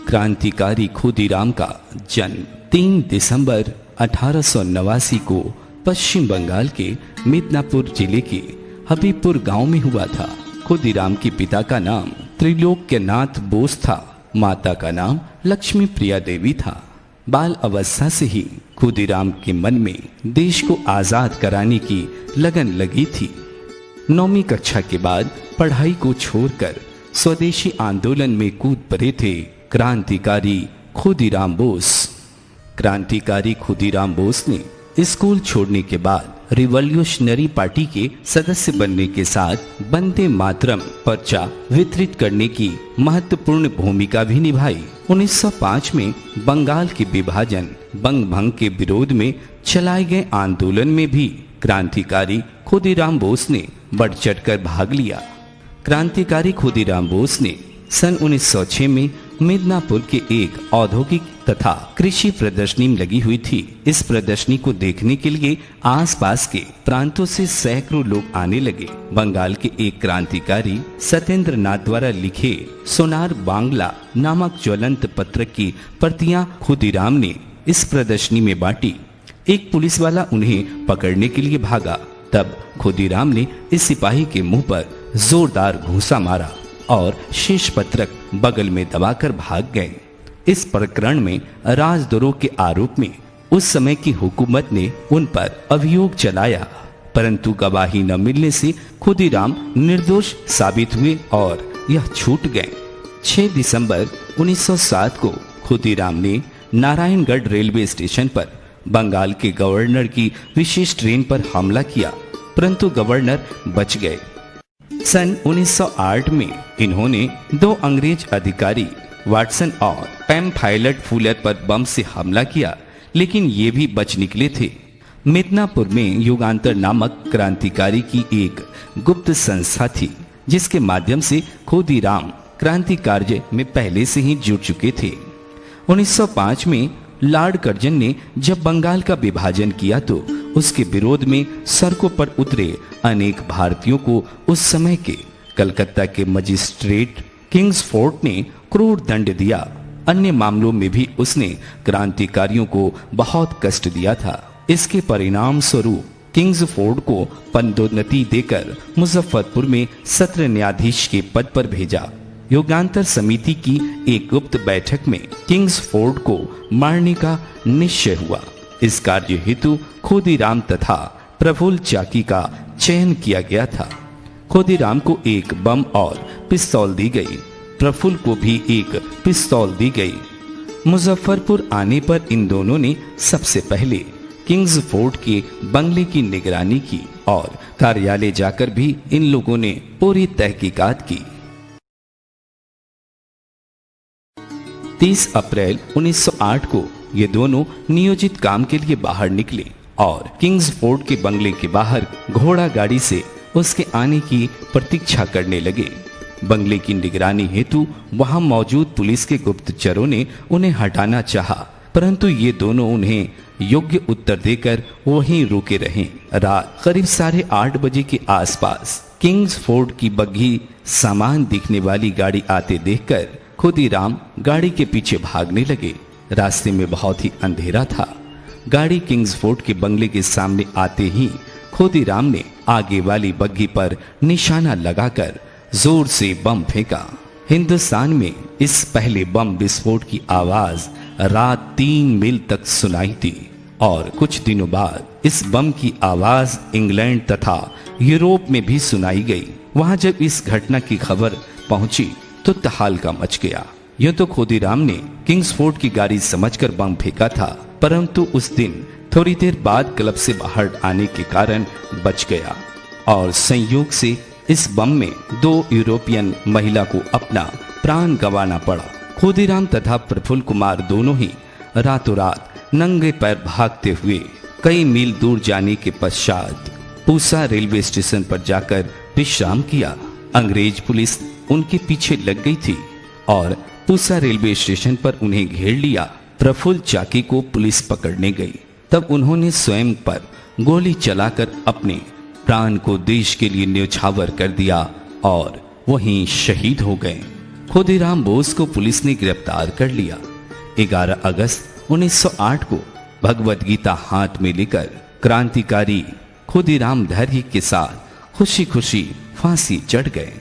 क्रांतिकारी खुदीराम का जन्म 3 दिसंबर 1889 को पश्चिम बंगाल के मिदनापुर जिले के हबीबपुर गांव में हुआ था। खुदीराम के पिता का नाम त्रिलोक्यनाथ बोस था। माता का नाम लक्ष्मी प्रिया देवी था। बाल अवस्था से ही खुदीराम के मन में देश को आजाद कराने की लगन लगी थी। 9वीं कक्षा के बाद पढ़ाई को छोड़कर स्वदेशी आंदोलन में कूद पड़े थे क्रांतिकारी खुदीराम बोस। क्रांतिकारी खुदीराम बोस ने स्कूल छोड़ने के बाद रिवॉल्यूशनरी पार्टी के सदस्य बनने के साथ वंदे मातरम पर्चा वितरित करने की महत्वपूर्ण भूमिका भी निभाई। 1905 में बंगाल के विभाजन बंग भंग के विरोध में चलाए गए आंदोलन में भी क्रांतिकारी खुदीराम बोस ने बढ़ चढ़कर भाग लिया। क्रांतिकारी खुदीराम बोस ने सन 1906 में मिदनापुर के एक औद्योगिक तथा कृषि प्रदर्शनी में लगी हुई थी। इस प्रदर्शनी को देखने के लिए आसपास के प्रांतों से सैकड़ों लोग आने लगे। बंगाल के एक क्रांतिकारी सत्येंद्र नाथ द्वारा लिखे सोनार बांग्ला नामक ज्वलंत पत्र की प्रतियां खुदीराम ने इस प्रदर्शनी में बांटी। एक पुलिस वाला उन्हें पकड़ने के लिए भागा। तब खुदीराम ने इस सिपाही के मुंह पर जोरदार घूंसा मारा और शेष पत्रक बगल में दबाकर भाग गए। इस प्रकरण में राजद्रोह के आरोप में उस समय की हुकूमत ने उन पर अभियोग चलाया, परंतु गवाही न मिलने से खुदीराम निर्दोष साबित हुए और यह छूट गए। 6 दिसंबर 1907 को खुदीराम ने नारायणगढ़ रेलवे स्टेशन पर बंगाल के गवर्नर की विशेष ट्रेन पर हमला किया, परंतु गवर्नर बच गए। सन 1908 में इन्होंने 2 अंग्रेज अधिकारी वाटसन और पैम्फाइलट फुलर पर बम से हमला किया, लेकिन ये भी बच निकले थे। मिदनापुर में युगांतर नामक क्रांतिकारी की एक गुप्त संस्था थी, जिसके माध्यम से खुदीराम क्रांति कार्य में पहले से ही जुड़ चुके थे। 1905 में लॉर्ड कर्जन ने जब बंगाल का विभाजन किया तो उसके विरोध में सड़कों पर उतरे अनेक भारतीयों को उस समय के कलकत्ता के मजिस्ट्रेट किंग्सफोर्ड ने क्रूर दंड दिया। अन्य मामलों में भी उसने क्रांतिकारियों को बहुत कष्ट दिया था। इसके परिणाम स्वरूप किंग्सफोर्ड को पदोन्नति देकर मुजफ्फरपुर में सत्र न्यायाधीश के पद पर भेजा। युगांतर समिति की एक गुप्त बैठक में किंग्सफोर्ड को मारने का निश्चय हुआ। इस कार्य हेतु खुदीराम तथा प्रफुल्ल चाकी का चयन किया गया था। खुदीराम को एक बम और पिस्तौल दी गई। प्रफुल्ल को भी एक पिस्तौल दी गई। मुजफ्फरपुर आने पर इन दोनों ने सबसे पहले किंग्सफोर्ड के बंगले की निगरानी की और कार्यालय जाकर भी इन लोगों ने पूरी तहकीकात की। 30 अप्रैल 1908 को ये दोनों नियोजित काम के लिए बाहर निकले और किंग्सफोर्ड के बंगले के बाहर घोड़ा गाड़ी से उसके आने की प्रतीक्षा करने लगे। बंगले की निगरानी हेतु वहां मौजूद पुलिस के गुप्तचरों ने उन्हें हटाना चाहा, परंतु ये दोनों उन्हें योग्य उत्तर देकर वहीं रुके रहे। रात करीब 8:30 बजे के आसपास किंग्सफोर्ड की बग्घी सामान दिखने वाली गाड़ी आते देखकर खुदीराम गाड़ी के पीछे भागने लगे। रास्ते में बहुत ही अंधेरा था। गाड़ी किंग्सफोर्ड के बंगले के सामने आते ही खुदीराम ने आगे वाली बग्घी पर निशाना लगाकर जोर से बम फेंका। हिंदुस्तान में इस पहले बम विस्फोट की आवाज रात 3 मील तक सुनाई दी और कुछ दिनों बाद इस बम की आवाज इंग्लैंड तथा यूरोप में भी सुनाई गई। वहां जब इस घटना की खबर पहुंची तो तहलका मच गया। यूं तो खुदीराम ने किंग्सफोर्ड की गाड़ी समझकर बम फेंका था, परंतु उस दिन थोड़ी देर बाद क्लब से बाहर आने के कारण बच गया और संयोग से इस बम में 2 यूरोपियन महिला को अपना प्राण गंवाना पड़ा। खुदीराम तथा प्रफुल्ल कुमार दोनों ही रातों रात नंगे पैर भागते हुए कई मील दूर जाने के पश्चात पूसा रेलवे स्टेशन पर जाकर विश्राम किया। अंग्रेज पुलिस उनके पीछे लग गई थी और पूसा रेलवे स्टेशन पर उन्हें घेर लिया। प्रफुल्ल चाकी को पुलिस पकड़ने गई। तब उन्होंने स्वयं पर गोली चलाकर अपने प्राण को देश के लिए न्यौछावर कर दिया और वहीं शहीद हो गए। खुदीराम बोस को पुलिस ने गिरफ्तार कर लिया। 11 अगस्त 1908 को भगवत गीता हाथ में लेकर क्रांतिकारी खुदीराम धैर्य के साथ खुशी खुशी फांसी चढ़ गए।